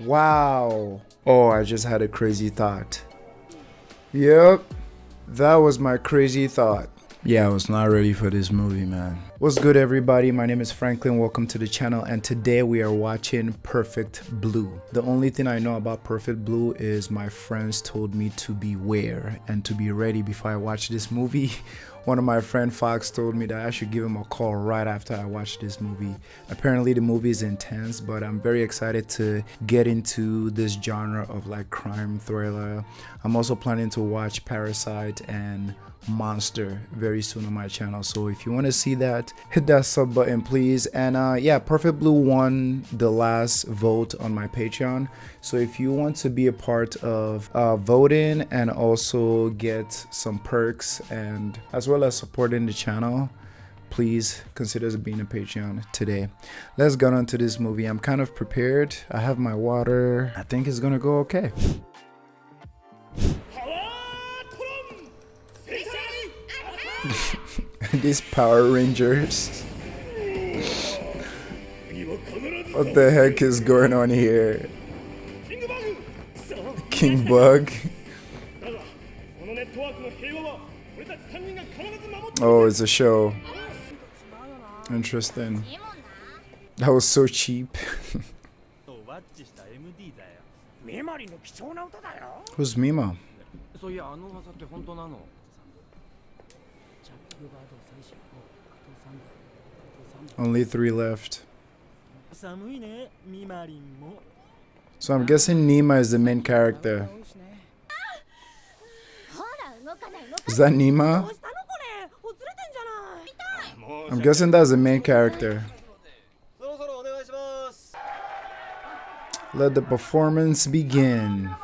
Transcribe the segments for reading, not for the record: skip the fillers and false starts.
Wow. Oh, I just had a crazy thought. Yep, that was my crazy thought. Yeah, I was not ready for this movie, man. What's good, everybody? My name is Franklin. Welcome to the channel, and today we are watching Perfect Blue. The only thing I know about Perfect Blue is my friends told me to beware and to be ready before I watch this movie. One of my friend Fox told me that I should give him a call right after I watch this movie. Apparently the movie is intense, but I'm very excited to get into this genre of like crime thriller. I'm also planning to watch Parasite and Monster very soon on my channel, so if you want to see that, hit that sub button please. And yeah, Perfect Blue won the last vote on my Patreon, so if you want to be a part of voting and also get some perks and as well as supporting the channel, please consider being a Patreon today. Let's get on to this movie. I'm kind of prepared. I have my water. I think it's gonna go okay. These Power Rangers. What the heck is going on here? King Bug. Oh, it's a show. Interesting. That was so cheap. Who's Mima? Only 3 left. So I'm guessing Nima is the main character. Is that Nima? I'm guessing that's the main character. Let the performance begin.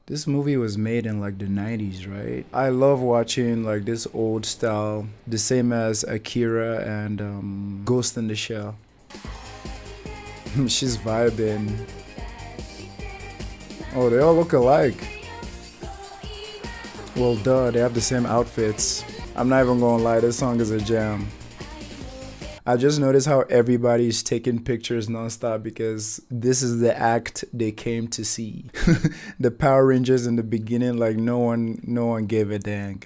This movie was made in like the 90s, right? I love watching like this old style, the same as Akira and Ghost in the Shell. She's vibing. Oh, they all look alike. Well, duh, they have the same outfits. I'm not even gonna lie, this song is a jam. I just noticed how everybody's taking pictures nonstop because this is the act they came to see. The Power Rangers in the beginning, like no one gave a dang.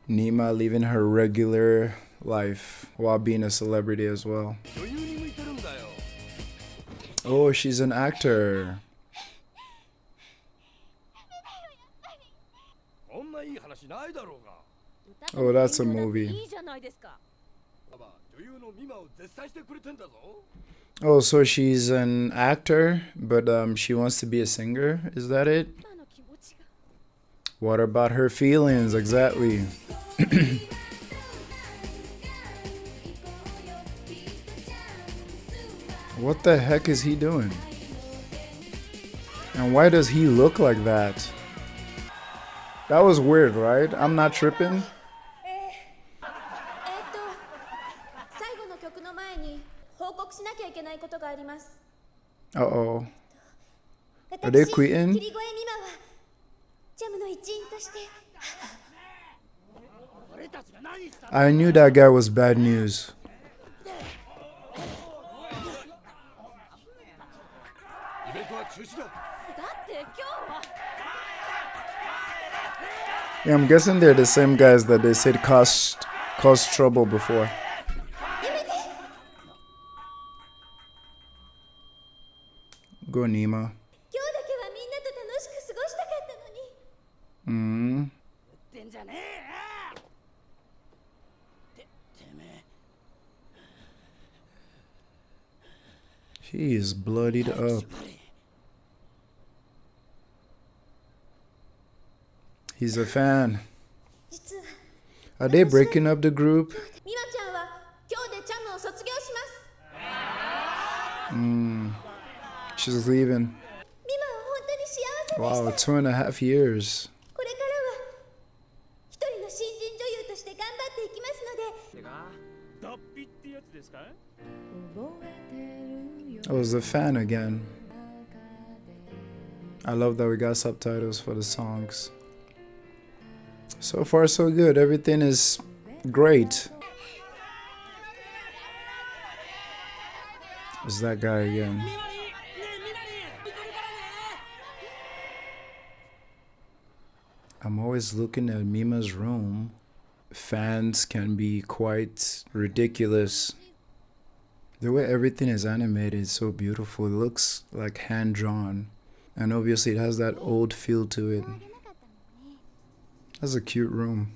Nima living her regular life while being a celebrity as well. Oh, she's an actor. Oh, that's a movie. Oh, so she's an actor, but she wants to be a singer. Is that it? What about her feelings exactly? What the heck is he doing? And why does he look like that? That was weird, right? I'm not tripping. Uh-oh. Are they quitting? I knew that guy was bad news. Yeah, I'm guessing they're the same guys that they said caused trouble before. Go Nima. He is bloodied up. He's a fan. Are they breaking up the group? She's leaving. Wow, 2.5 years. I was a fan again. I love that we got subtitles for the songs. So far so good, everything is great. It's that guy again. I'm always looking at Mima's room. Fans can be quite ridiculous. The way everything is animated is so beautiful. It looks like hand-drawn. And obviously it has that old feel to it. That's a cute room.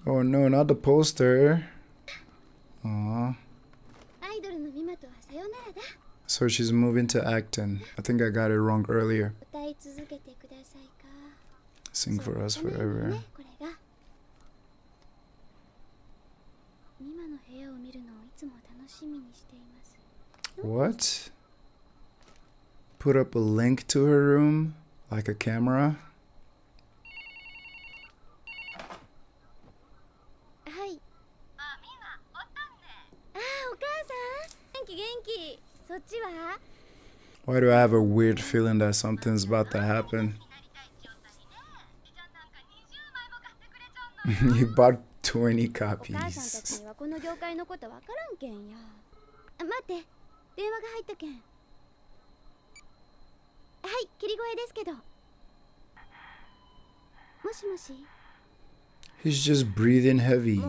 Oh no, not the poster. Aww. So she's moving to acting. I think I got it wrong earlier. Sing for us forever. What? Put up a link to her room? Like a camera? Why do I have a weird feeling that something's about to happen? You bought 20 copies. He's just breathing heavy.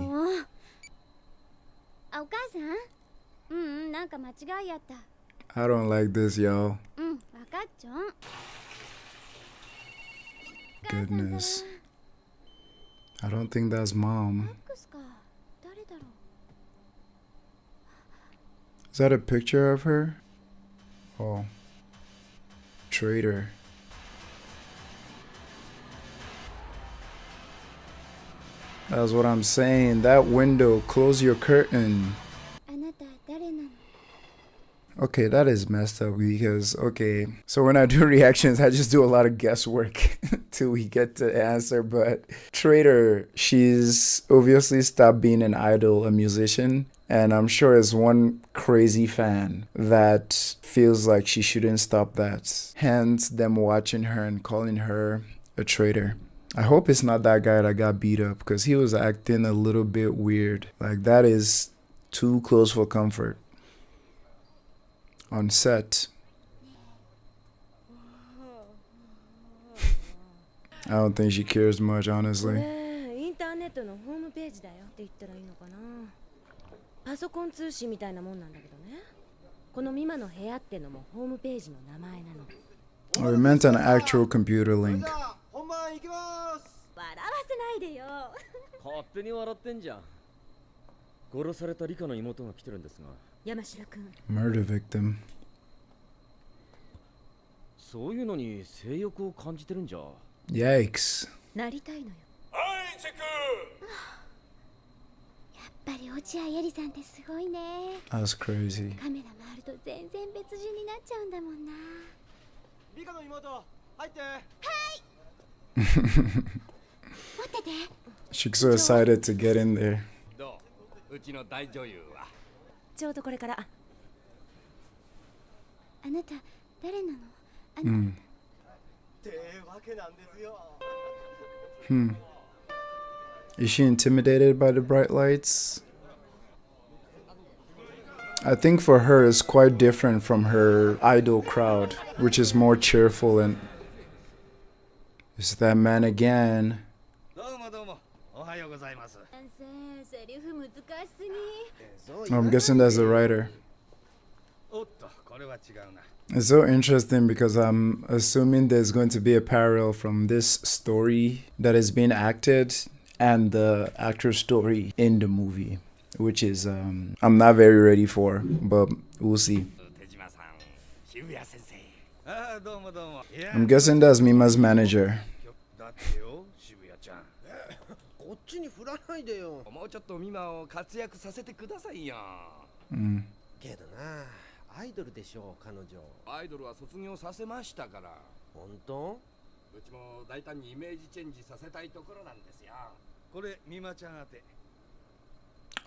I don't like this, y'all. Goodness. I don't think that's mom. Is that a picture of her? Oh. Traitor. That's what I'm saying. That window, close your curtain. Okay, that is messed up because, okay, so when I do reactions, I just do a lot of guesswork till we get to answer. But Traitor, she's obviously stopped being an idol, a musician, and I'm sure it's one crazy fan that feels like she shouldn't stop that. Hence them watching her and calling her a traitor. I hope it's not that guy that got beat up because he was acting a little bit weird. Like, that is too close for comfort. On set. I don't think she cares much, honestly. Oh, we meant an actual computer link. Murder victim. Yikes. That's crazy. She's so excited to get in there. Is she intimidated by the bright lights? I think for her it's quite different from her idol crowd, which is more cheerful. And it's that man again. I'm guessing that's the writer. It's so interesting because I'm assuming there's going to be a parallel from this story that is being acted and the actor's story in the movie, which is I'm not very ready for, but we'll see. I'm guessing that's Mima's manager.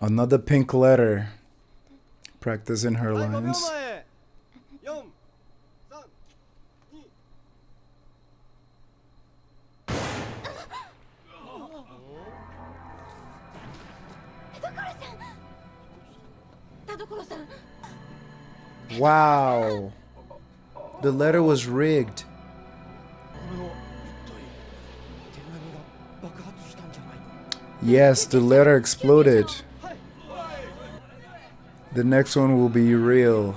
Another pink letter. Practicing her lines. Wow. The letter was rigged. Yes, the letter exploded. The next one will be real.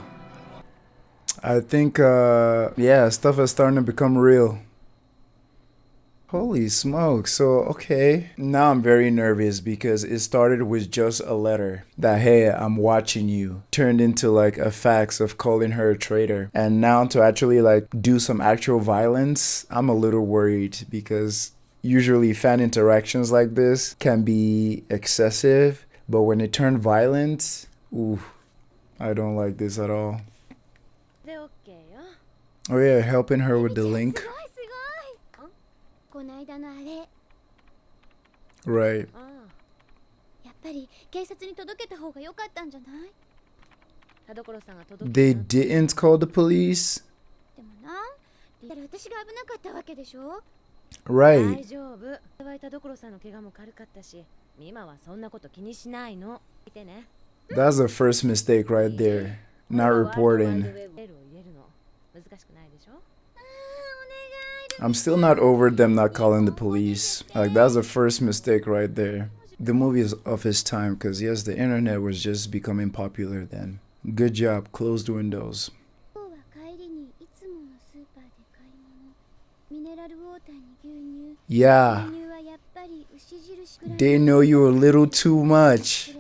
I think, yeah, stuff is starting to become real. Holy smoke. So, okay. Now I'm very nervous because it started with just a letter that, hey, I'm watching you, turned into like a fax of calling her a traitor. And now to actually like do some actual violence, I'm a little worried because usually fan interactions like this can be excessive. But when it turned violent, ooh, I don't like this at all. Oh yeah, helping her with the link. Right. They didn't call the police? Right. That's the first mistake right there. Not reporting. I'm still not over them not calling the police. Like, that's the first mistake right there. The movie is of its time because, yes, the internet was just becoming popular then. Good job. Close the windows. Yeah. They know you a little too much.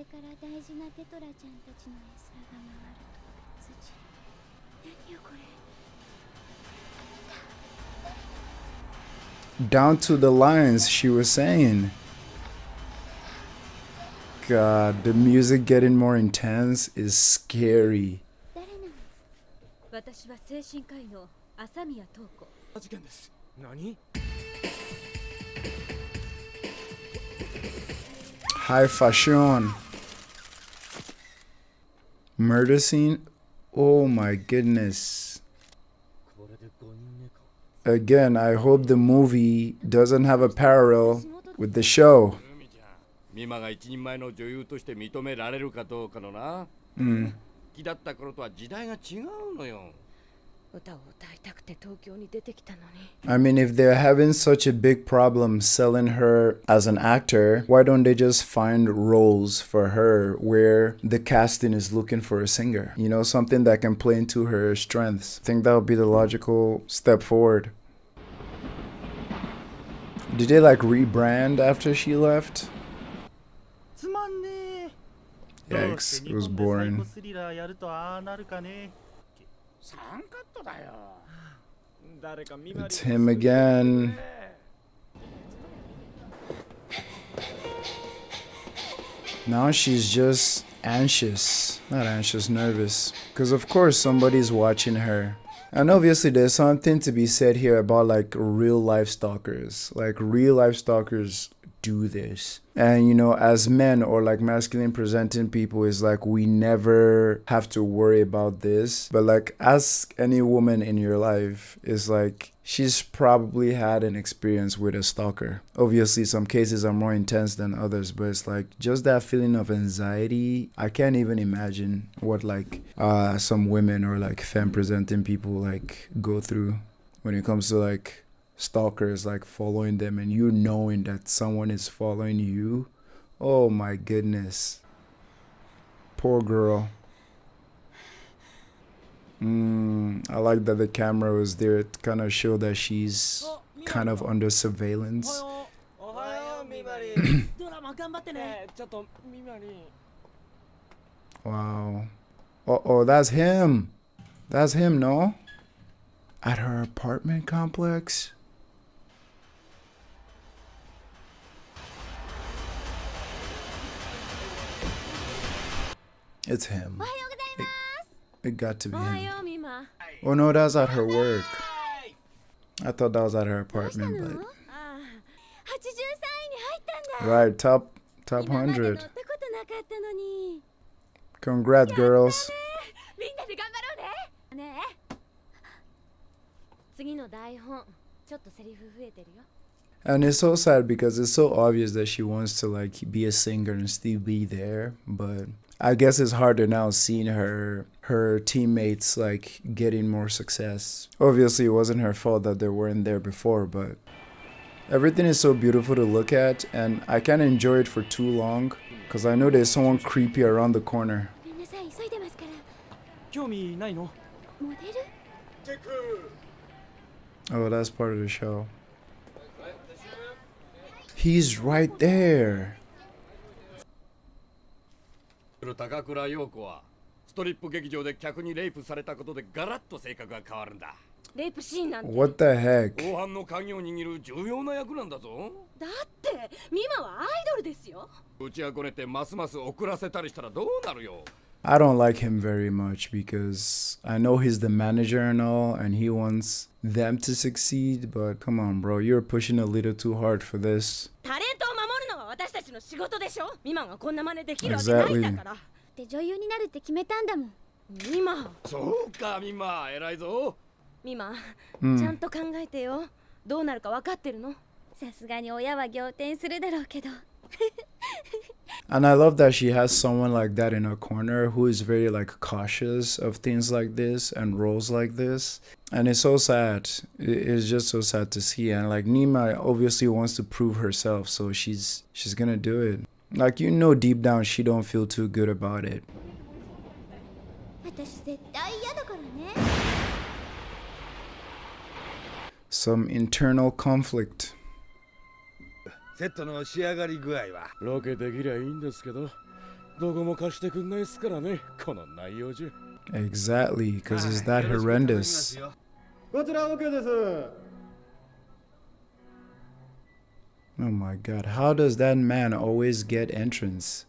Down to the lines she was saying. God, the music getting more intense is scary. High fashion. Murder scene? Oh my goodness. Again, I hope the movie doesn't have a parallel with the show. Mima が一人前の女優として認められるかどうかのな。好きだった頃とは時代が違うのよ。I mean, if they're having such a big problem selling her as an actor, why don't they just find roles for her where the casting is looking for a singer? You know, something that can play into her strengths. I think that would be the logical step forward. Did they like rebrand after she left? Yikes, it was boring. It's him again. Now she's just anxious. Not anxious, nervous. Because of course somebody's watching her. And obviously there's something to be said here about like real life stalkers. Like real life stalkers do this. And you know, as men or like masculine presenting people, is like we never have to worry about this. But like ask any woman in your life, is like she's probably had an experience with a stalker. Obviously some cases are more intense than others, but it's like just that feeling of anxiety. I can't even imagine what like some women or like femme presenting people like go through when it comes to like stalkers, like following them and you knowing that someone is following you. Oh my goodness. Poor girl. I like that the camera was there to kind of show that she's kind of under surveillance. Wow. Oh, that's him. That's him, no? At her apartment complex? It's him. It got to be him. Oh no, that was at her work. I thought that was at her apartment, but... Right, top 100. Congrats, girls. And it's so sad because it's so obvious that she wants to like be a singer and still be there, but I guess it's harder now seeing her teammates like getting more success. Obviously, it wasn't her fault that they weren't there before, but everything is so beautiful to look at, and I can't enjoy it for too long because I know there's someone creepy around the corner. Oh, that's part of the show. He's right there. 高倉陽子はストリップ劇場で客にレイプされたことでガラッと性格が変わるんだ。レイプシーンなんて What the heck? 後半の鍵を握る重要な役なんだぞ。だってミマはアイドルですよ。うちはこねてますます遅らせたりしたらどうなるよ。I don't like him very much because I know he's the manager and all, and he wants them to succeed, but come on, bro, you're pushing a little too hard for this. タレントを守るのが私たちの仕事でしょ。ミマがこんな真似できるわけないんだから。で女優になるって決めたんだもん。ミマ。そうかミマ、偉いぞ。ミマ、ちゃんと考えてよ。どうなるか分かってるの？さすがに親は仰天するだろうけど。And I love that she has someone like that in her corner who is very like cautious of things like this and roles like this. And it's so sad. It's just so sad to see. And like Mima obviously wants to prove herself, so she's gonna do it. Like, you know, deep down she don't feel too good about it. Some internal conflict. セットの仕上がり具合はロケできりゃいいんですけど、どこも貸してくんないっすからね、この内容じゃ。 Exactly, because it's that horrendous. こちら OK です。 Oh my god, how does that man always get entrance?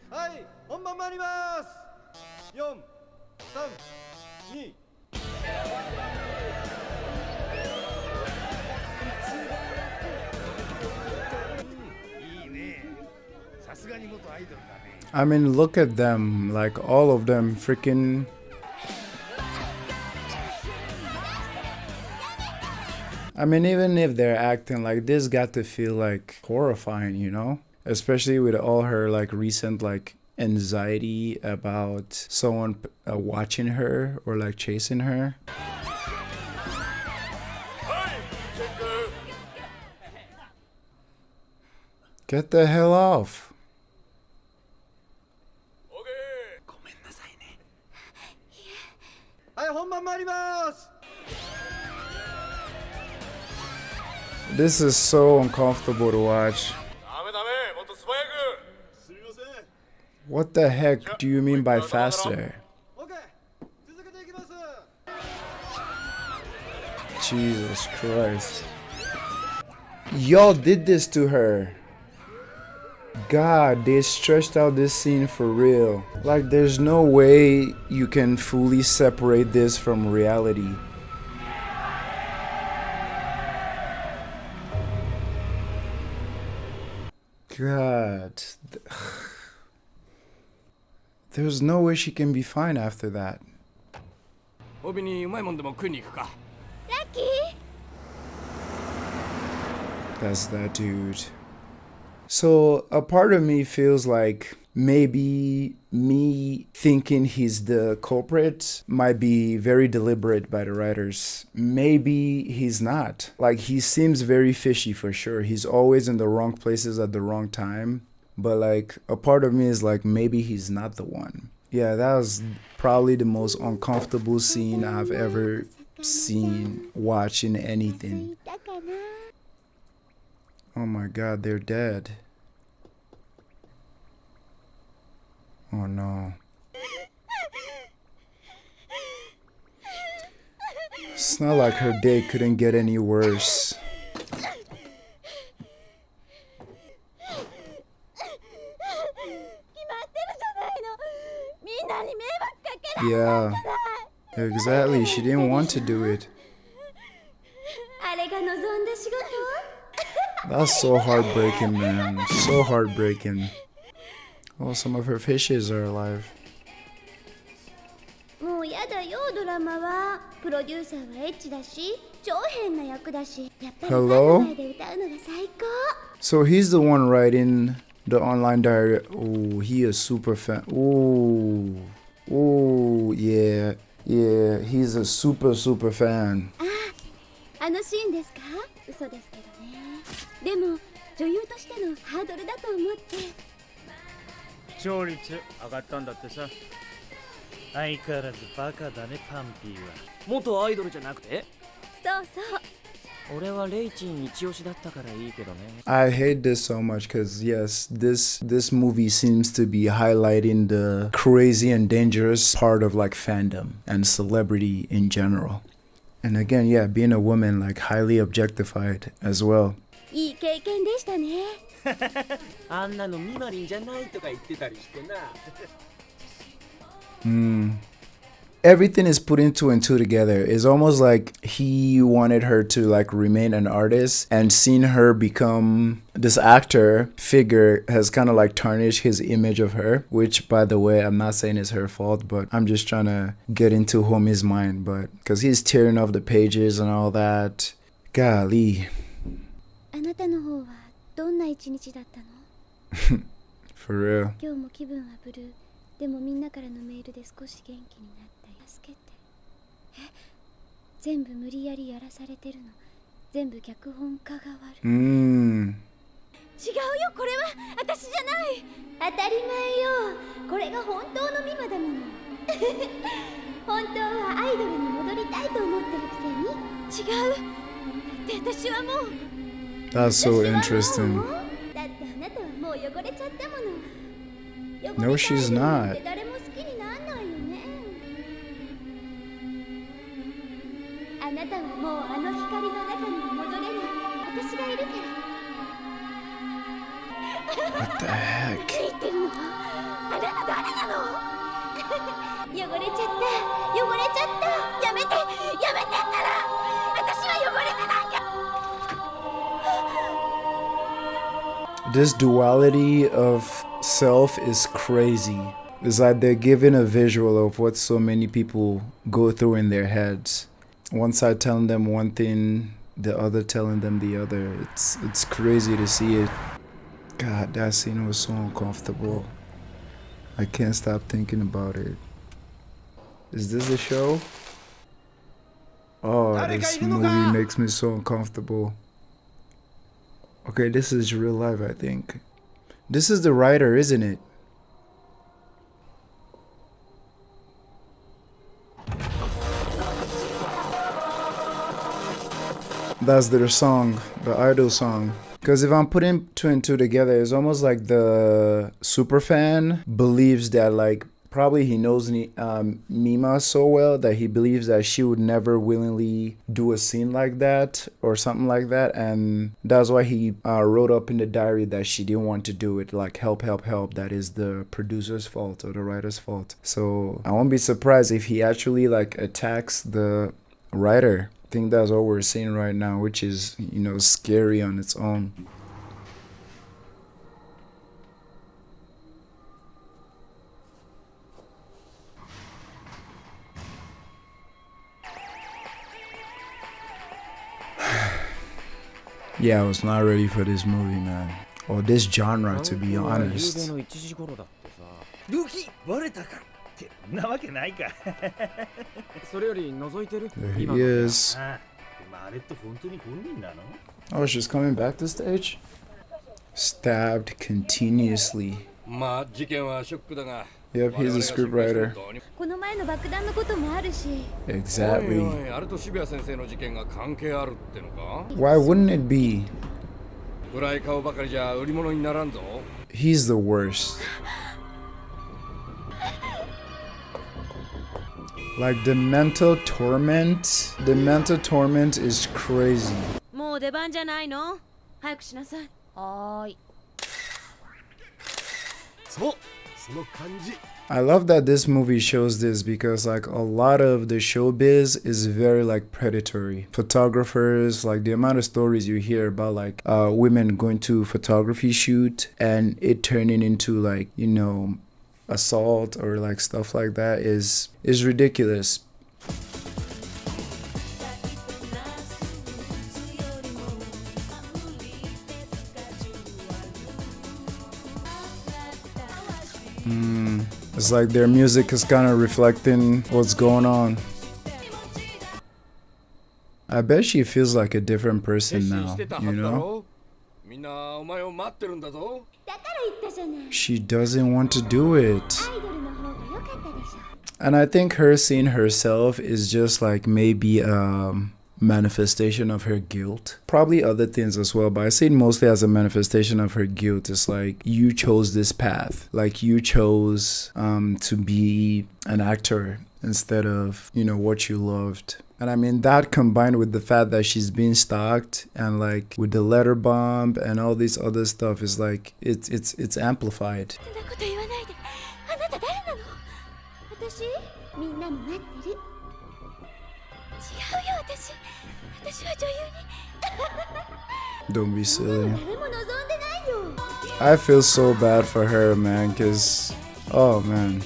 はい、本番参ります。4、3、2。I mean, look at them, like all of them freaking. I mean, even if they're acting like this, got to feel like horrifying, you know? Especially with all her like recent like anxiety about someone watching her or like chasing her. Get the hell off. This is so uncomfortable to watch. What the heck do you mean by faster? Jesus Christ. Y'all did this to her. God, they stretched out this scene for real. Like, there's no way you can fully separate this from reality. God. There's no way she can be fine after that. That's that dude. So a part of me feels like maybe me thinking he's the culprit might be very deliberate by the writers. Maybe he's not. Like, he seems very fishy for sure. He's always in the wrong places at the wrong time. But like, a part of me is like, maybe he's not the one. Yeah, that was probably the most uncomfortable scene I've ever seen watching anything. Oh my god, they're dead. Oh no. It's not like her day couldn't get any worse. Yeah, exactly. She didn't want to do it. That's so heartbreaking, man. So heartbreaking. Oh, some of her fishes are alive. Hello? So he's the one writing The online diary. Oh, he is super fan. Oh, oh, yeah, yeah. He's a super fan. あのシーンですか？嘘ですけどね。でも女優としてのハードルだと思って。視聴率上がったんだってさ。相変わらずバカだね、パンピーは。元アイドルじゃなくて？そうそう。俺はレイチン一押しだったからいいけどね。I hate this so much because yes, this movie seems to be highlighting the crazy and dangerous part of like fandom and celebrity in general. And again, yeah, being a woman like highly objectified as well. いい経験でしたね。あんなのミマリンじゃないとか言ってたりしてな。Everything is putting two and two together. It's almost like he wanted her to like remain an artist, and seeing her become this actor figure has kind of like tarnished his image of her, which by the way, I'm not saying it's her fault, but I'm just trying to get into homie's mind, but because he's tearing off the pages and all that. Golly. あなたの方はどんな一日だったの？ For real. 今日も気分はブルー。でもみんなからのメールで少し元気になった。助けて。全部無理やりやらされてるの。全部脚本家が悪い。違うよ、これは私じゃない。当たり前よ。これが本当のミマだもの。本当はアイドルに戻りたいと思ってるくせに。違う。だって私はもう。That's so interesting. No, she's not. What the heck? This duality of self is crazy. It's like they're giving a visual of what so many people go through in their heads. One side telling them one thing, the other telling them the other. It's crazy to see it. God, that scene was so uncomfortable. I can't stop thinking about it. Is this a show? Oh, this movie makes me so uncomfortable. Okay, this is real life, I think. This is the writer, isn't it? That's their song, the idol song. Because if I'm putting two and two together, it's almost like the super fan believes that like probably he knows Mima so well that he believes that she would never willingly do a scene like that or something like that, and that's why he wrote up in the diary that she didn't want to do it, like help, that is the producer's fault or the writer's fault. So I won't be surprised if he actually like attacks the writer. I think that's what we're seeing right now, which is, you know, scary on its own. Yeah, I was not ready for this movie, man. Or this genre, to be honest. There he is. Oh, she's coming back to stage? Stabbed continuously. Yep, he's a scriptwriter. Exactly. Why wouldn't it be? He's the worst. Like the mental torment is crazy. I love that this movie shows this because like a lot of the showbiz is very like predatory. Photographers, like the amount of stories you hear about like women going to photography shoot and it turning into like, you know, assault or like stuff like that is ridiculous. It's like their music is kind of reflecting what's going on. I bet she feels like a different person now, you know? She doesn't want to do it. And I think her seeing herself is just like maybe a manifestation of her guilt. Probably other things as well, but I see it mostly as a manifestation of her guilt. It's like you chose this path. Like you chose to be an actor instead of, you know, what you loved. And I mean, that combined with the fact that she's being stalked and like with the letter bomb and all this other stuff is like it's amplified. Don't be silly. I feel so bad for her, man, cause oh man.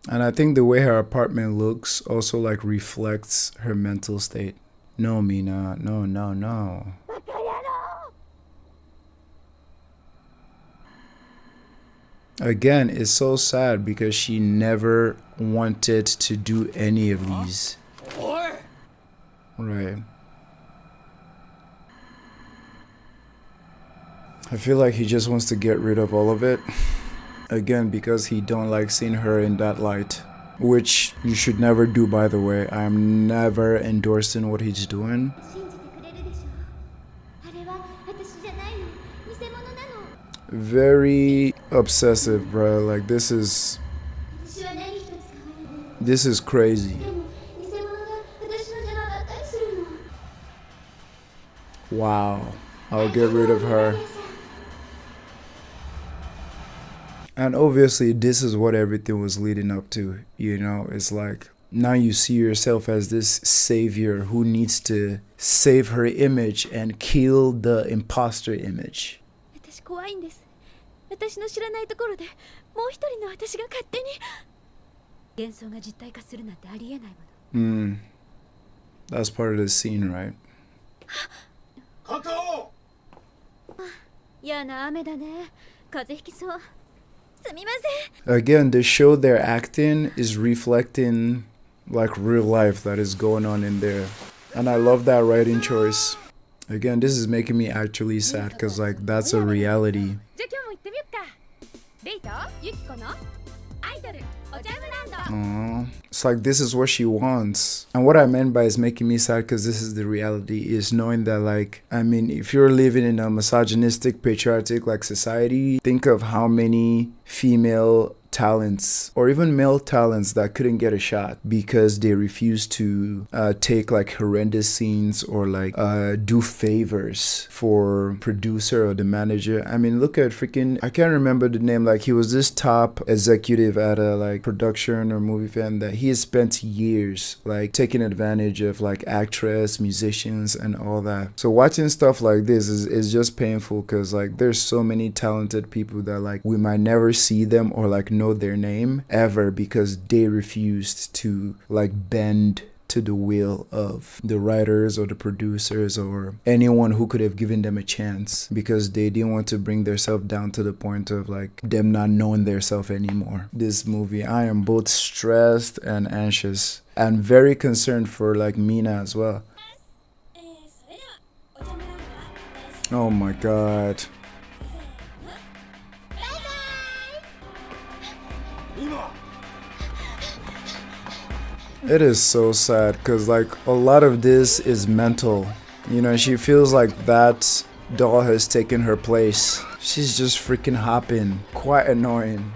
And I think the way her apartment looks also like reflects her mental state. No, Mina, no. Again, it's so sad because she never wanted to do any of these. Right. I feel like he just wants to get rid of all of it. Again, because he don't like seeing her in that light. Which you should never do, by the way. I'm never endorsing what he's doing. Very obsessive, bro. Like this is crazy. Wow. I'll get rid of her. And obviously this is what everything was leading up to, you know. It's like now you see yourself as this savior who needs to save her image and kill the imposter image. That's part of the scene, right? Again, the show they're acting is reflecting like real life that is going on in there. And I love that writing choice. Again, this is making me actually sad because like that's a reality. Aww. It's like this is what she wants. And what I meant by is making me sad because this is the reality is knowing that like, I mean, if you're living in a misogynistic, patriarchal like society, think of how many female talents or even male talents that couldn't get a shot because they refused to take like horrendous scenes or like do favors for producer or the manager. I mean, look at freaking, I can't remember the name, like he was this top executive at a like production or movie film that he has spent years like taking advantage of like actress, musicians and all that. So watching stuff like this is just painful because like there's so many talented people that like we might never see them or like know their name ever because they refused to like bend to the will of the writers or the producers or anyone who could have given them a chance because they didn't want to bring themselves down to the point of like them not knowing themselves anymore. This movie, I am both stressed and anxious and very concerned for like Mina as well. Oh my god. It is so sad because like a lot of this is mental. You know, she feels like that doll has taken her place. She's just freaking hopping. Quite annoying.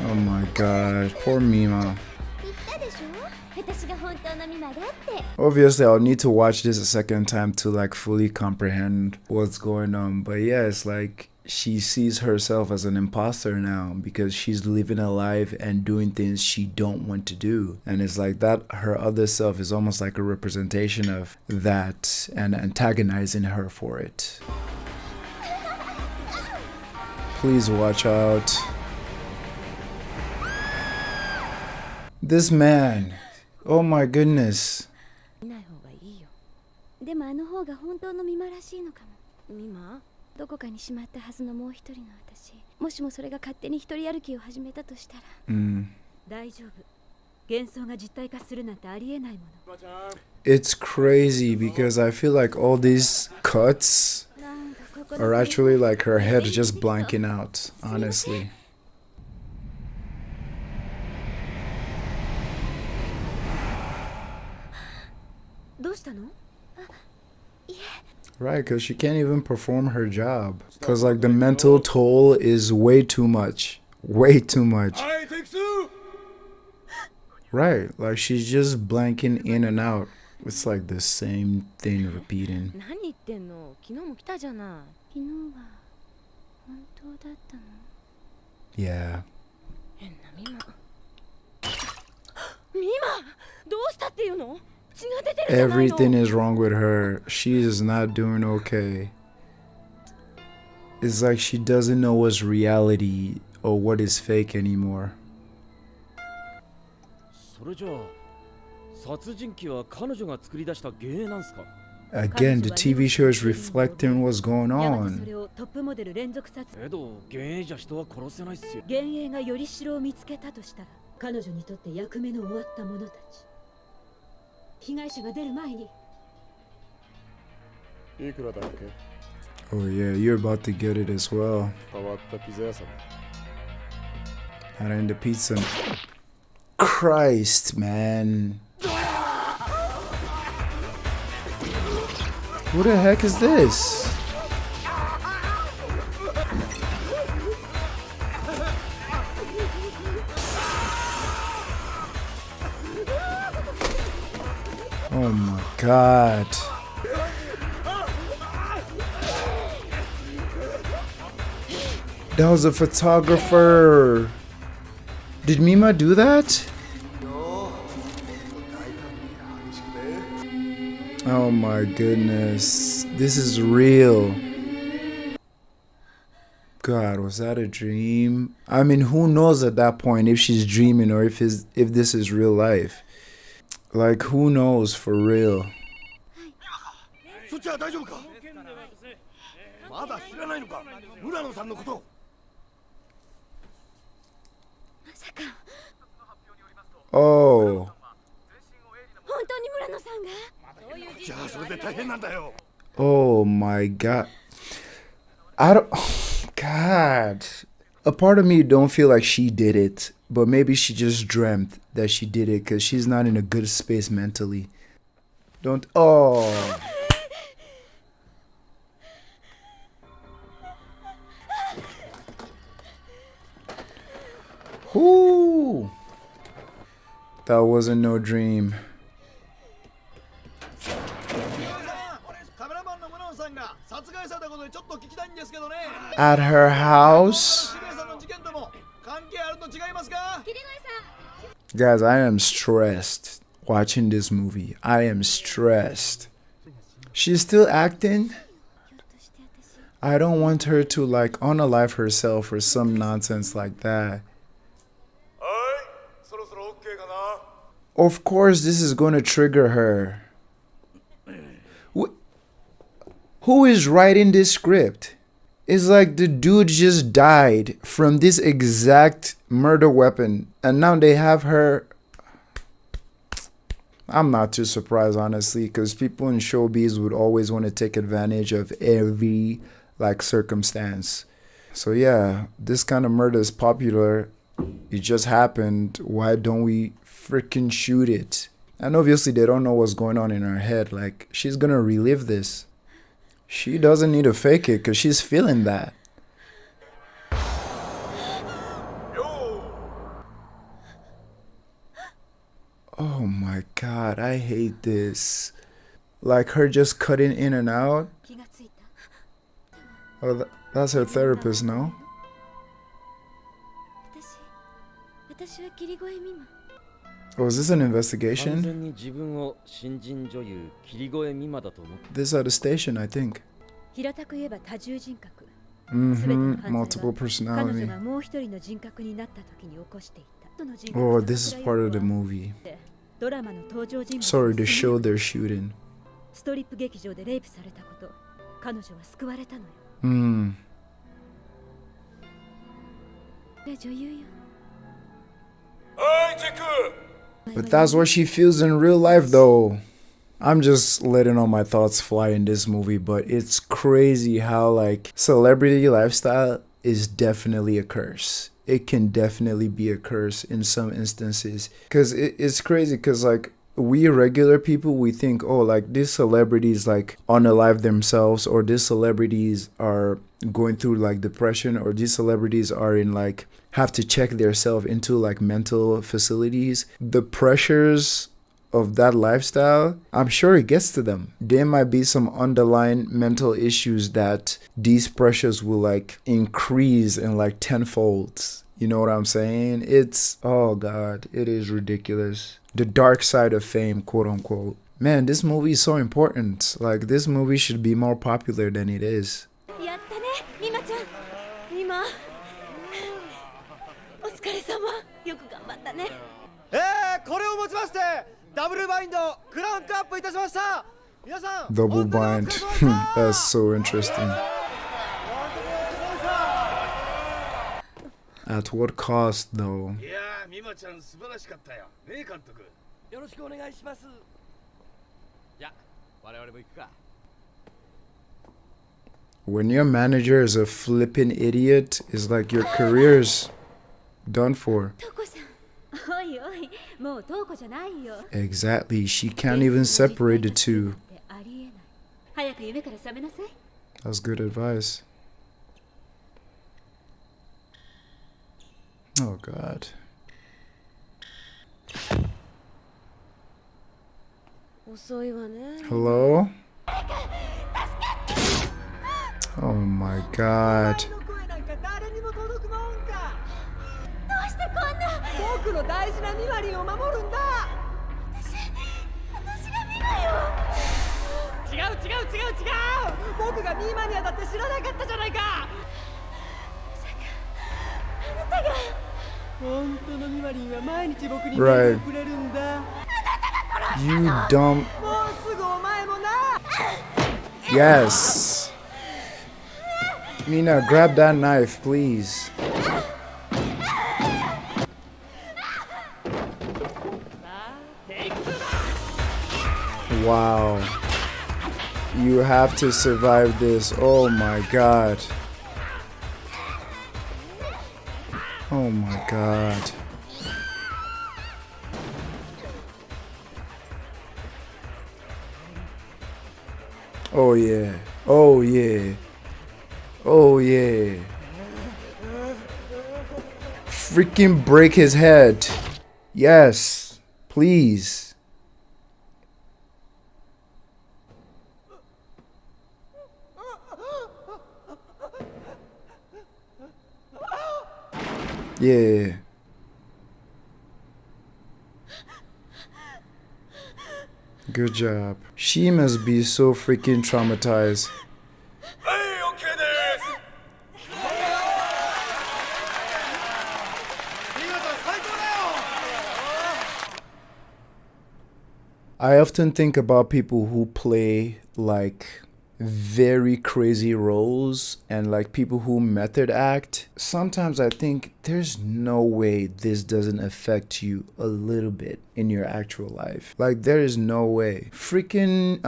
Oh my god. Poor Mima. Obviously, I'll need to watch this a second time to like fully comprehend what's going on. But yeah, it's like she sees herself as an imposter now because she's living a life and doing things she don't want to do. And it's like that her other self is almost like a representation of that and antagonizing her for it. Please watch out. This man. Oh my goodness. 見ない方がいいよ。でもあの方が本当のミマらしいのかも。ミマ？どこかにしまったはずのもう一人の私。もしもそれが勝手に一人歩きを始めたとしたら。大丈夫。幻想が実体化するなんてありえないもの。It's crazy because I feel like all these cuts are actually like her head just blanking out, honestly. Right, because she can't even perform her job. Because like the mental toll is way too much. Way too much. Right, like she's just blanking in and out. It's like the same thing repeating. Yeah. Everything is wrong with her. She is not doing okay. It's like she doesn't know what's reality or what is fake anymore. Again, the TV show is reflecting what's going on. Oh yeah, you're about to get it as well. Not in the pizza. Christ, man. Who the heck is this? Oh my god. That was a photographer. Did Mima do that? Oh my goodness. This is real. God, was that a dream? I mean, who knows at that point if she's dreaming or if this is real life? Like, who knows for real? Oh. Oh my god. I don't. God. A part of me don't feel like she did it, but maybe she just dreamt that she did it because she's not in a good space mentally. Don't. Oh. Whoo. That wasn't no dream. At her house? Guys, I am stressed watching this movie. I am stressed. She's still acting? I don't want her to like unalive herself or some nonsense like that. Of course this is going to trigger her. Who is writing this script? It's like the dude just died from this exact murder weapon and now they have her. I'm not too surprised, honestly, because people in showbiz would always want to take advantage of every like circumstance. So yeah, this kind of murder is popular. It just happened. Why don't we freaking shoot it? And obviously they don't know what's going on in her head. Like, she's gonna relive this. She doesn't need to fake it because she's feeling that. Oh my god, I hate this. Like her just cutting in and out. Oh, that's her therapist, no? Oh, is this an investigation? This at the station, I think. Multiple personality. Oh, this is part of the movie. Sorry, the show they're shooting. But that's what she feels in real life though. I'm just letting all my thoughts fly in this movie, but it's crazy how like celebrity lifestyle is definitely a curse. It can definitely be a curse in some instances, because it's crazy, because like we regular people, we think, oh, like these celebrities like unalive themselves, or these celebrities are going through like depression, or these celebrities are in like have to check themselves into like mental facilities. The pressures of that lifestyle, I'm sure it gets to them. There might be some underlying mental issues that these pressures will like increase in like tenfold. You know what I'm saying? It's, oh God, it is ridiculous. The dark side of fame, quote unquote. Man, this movie is so important. Like, this movie should be more popular than it is. Double bind. That's so interesting. At what cost though? When your manager is a flippin' idiot, it's like your career's done for. Exactly, she can't even separate the two. That's good advice. Oh God. Hello? Oh my God. Right. You dumb. Yes. Mina, grab that knife, please. Wow. You have to survive this. Oh my God. Oh my God. Oh yeah. Oh yeah. Oh yeah. Freaking break his head. Yes. Please. Yeah. Good job. She must be so freaking traumatized. I often think about people who play like very crazy roles and like people who method act. Sometimes I think there's no way this doesn't affect you a little bit in your actual life. Like there is no way. Freaking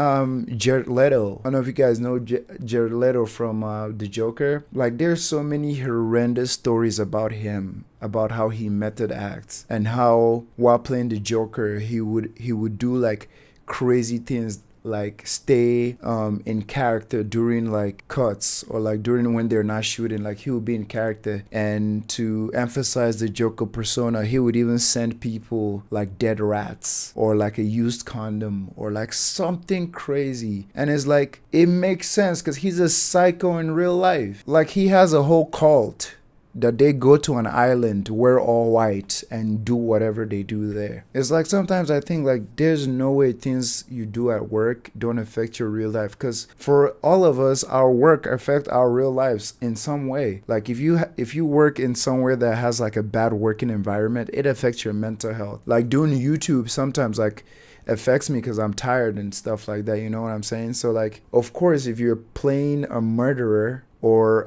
Jared Leto. I don't know if you guys know Jared Leto from The Joker. Like there's so many horrendous stories about him, about how he method acts, and how while playing the Joker he would do like crazy things, like stay in character during like cuts, or like during when they're not shooting. Like he would be in character, and to emphasize the Joker persona, he would even send people like dead rats or like a used condom or like something crazy. And it's like, it makes sense because he's a psycho in real life. Like he has a whole cult. that they go to an island, wear all white, and do whatever they do there. It's like sometimes I think like there's no way things you do at work don't affect your real life, because for all of us, our work affect our real lives in some way. Like if you work in somewhere that has like a bad working environment, it affects your mental health. Like doing YouTube sometimes like affects me because I'm tired and stuff like that, you know what I'm saying? So like, of course, if you're playing a murderer or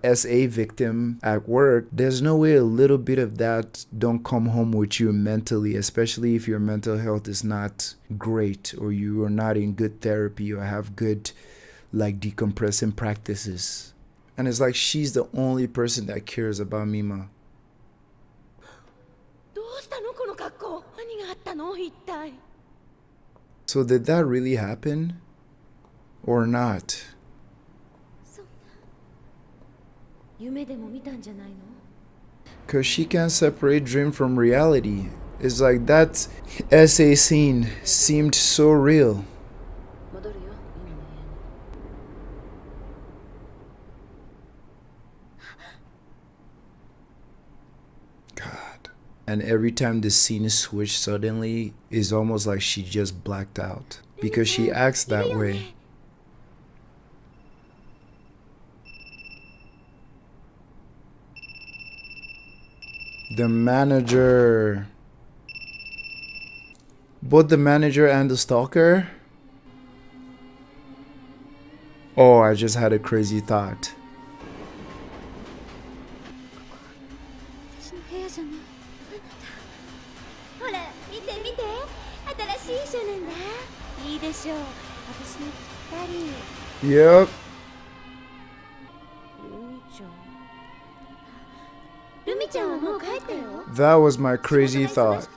SA victim at work, there's no way a little bit of that don't come home with you mentally, especially if your mental health is not great or you are not in good therapy or have good like decompressing practices. And it's like she's the only person that cares about Mima. So did that really happen or not? Because she can't separate dream from reality. It's like that SA scene seemed so real. God. And every time the scene switched suddenly, it's almost like she just blacked out. Because she acts that way. The manager. Both the manager and the stalker? Oh, I just had a crazy thought. Yep. That was my crazy thought.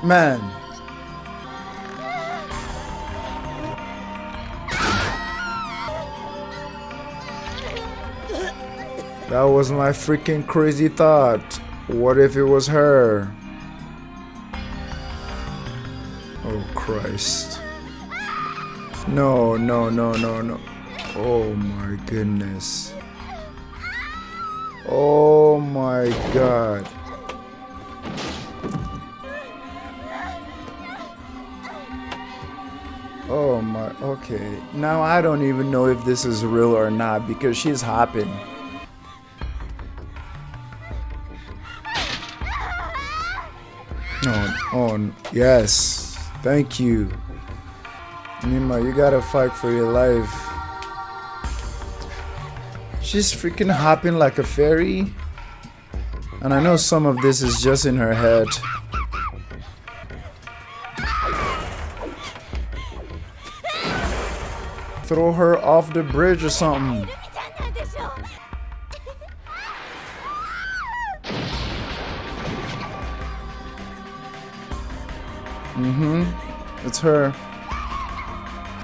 Man. That was my freaking crazy thought. What if it was her? Oh Christ. No, no, no, no, no. Oh my goodness. Oh my God. Oh my, okay. Now I don't even know if this is real or not because she's hopping. Oh, yes. Thank you. Mima, you gotta fight for your life. She's freaking hopping like a fairy. And I know some of this is just in her head. Throw her off the bridge or something. It's her.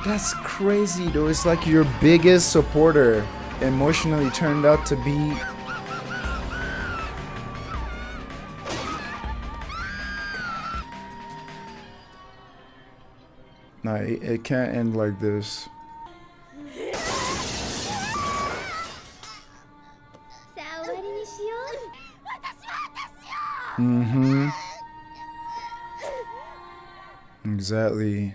That's crazy though. It's like your biggest supporter emotionally turned out to be nah, it can't end like this. Exactly.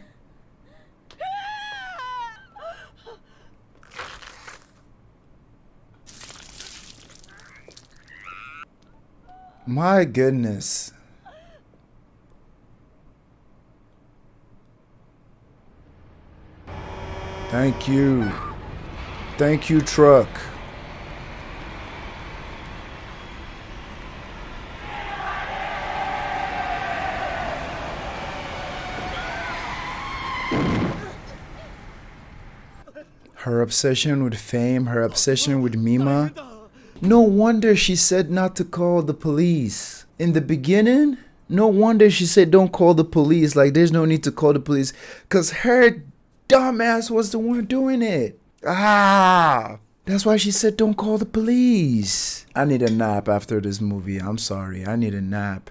My goodness. Thank you. Thank you, truck. Her obsession with fame, her obsession with Mima. No wonder she said not to call the police. in the beginning, no wonder she said don't call the police. Like, there's no need to call the police, because her dumbass was the one doing it. That's why she said don't call the police. I need a nap after this movie. I'm sorry, I need a nap.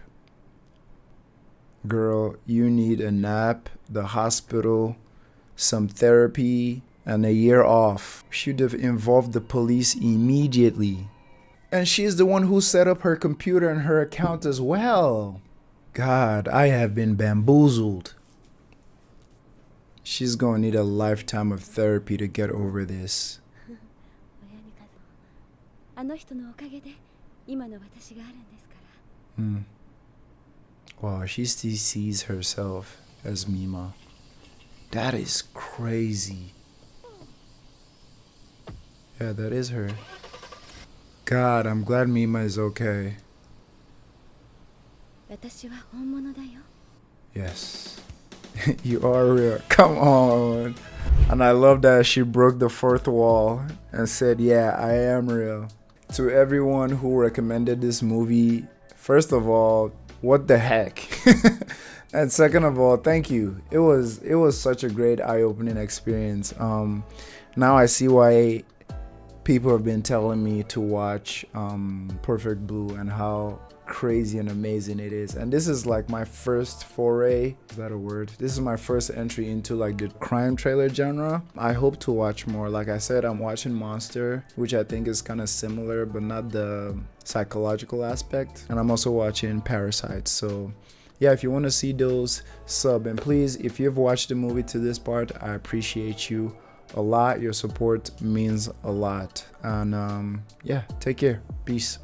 Girl, you need a nap, the hospital, some therapy, and a year off. Should have involved the police immediately. And she's the one who set up her computer and her account as well. God, I have been bamboozled. She's gonna need a lifetime of therapy to get over this. Wow, she still sees herself as Mima. That is crazy. Yeah, that is her. God, I'm glad Mima is okay. Yes. You are real. Come on. And I love that she broke the fourth wall and said, yeah, I am real. To everyone who recommended this movie, first of all, what the heck? And second of all, thank you. It was such a great eye-opening experience. Now I see why people have been telling me to watch Perfect Blue and how crazy and amazing it is. And this is like my first foray, is that a word? This is my first entry into like the crime trailer genre. I hope to watch more. Like I said, I'm watching Monster, which I think is kind of similar but not the psychological aspect, and I'm also watching Parasite. So yeah, if you want to see those, sub. And please, if you've watched the movie to this part, I appreciate you a lot. Your support means a lot. And yeah, take care. Peace.